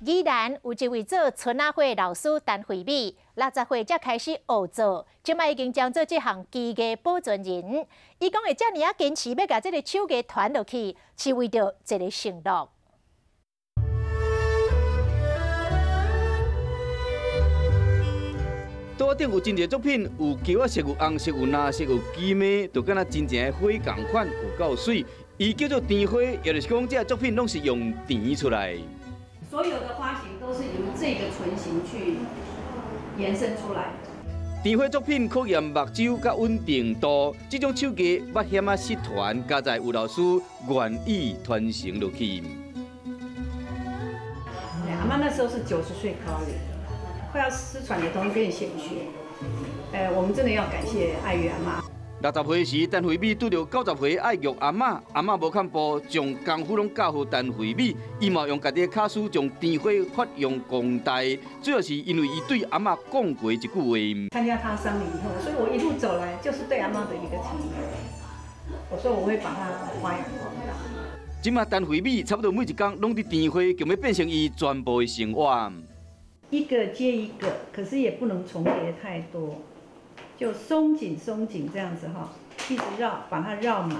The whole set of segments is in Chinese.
宜兰有一位做春仔花的老师陈惠美，60岁才开始学做，即摆已经将做这项技艺保存人。伊讲会遮尔坚持要甲这个手艺传落去，是为着一个承诺。 桌顶有真侪作品，有桥仔色、有红色、有蓝色、有金的，就敢若真正的花同款，有够水。伊叫做甜花，也就是讲这作品拢是用甜出来。所有的花型都是由这个唇形去延伸出来的。甜花作品考验目睭甲稳定度，这种手艺捌险啊失传，加在有老师愿意传承落去。阿妈那时候是90岁高龄。 快要失传的东西更显学，我们真的要感谢爱玉阿妈。60岁时，陈惠美拄到90岁爱玉阿嬷，阿嬷无看步，将功夫拢教予陈惠美，伊嘛用家己的卡书将甜花发扬光大。主要是因为伊对阿嬷讲过一句话：参加他丧礼以后，所以我一路走来就是对阿嬷的一个承诺。我说我会把它发扬光大。即马陈惠美差不多每一天拢伫甜花，就要变成伊全部的生活。 一个接一个，可是也不能重叠太多，就松紧松紧这样子哈，一直绕，把它绕满。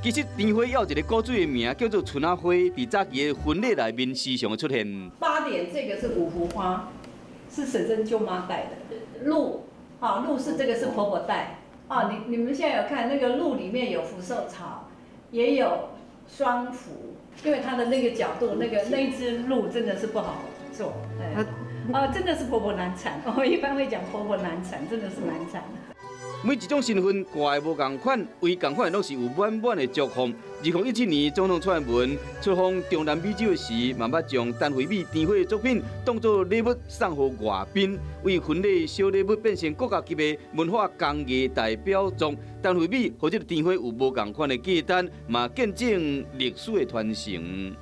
其实甜花要有一个古水的名叫做春仔花，伫早期的婚礼内面时常出现。8点这个是五福花，是婶婶舅妈戴的。鹿，啊，鹿是这个是婆婆戴。啊，你们现在有看那个鹿里面有福寿草，也有双福，因为它的那个角度，那一只鹿真的是不好。 做，真的是婆婆难产。我一般会讲婆婆难产，真的是难产。每一种身份挂的无同款，唯同款拢是有满满的祝福。2017年总统蔡英文出访中南美洲时，嘛捌将陈惠美甜花的作品当作礼物送予外宾，为婚礼小礼物变成国家级的文化工艺代表作。陈惠美和这个甜花有无同款的价值，嘛见证历史的传承。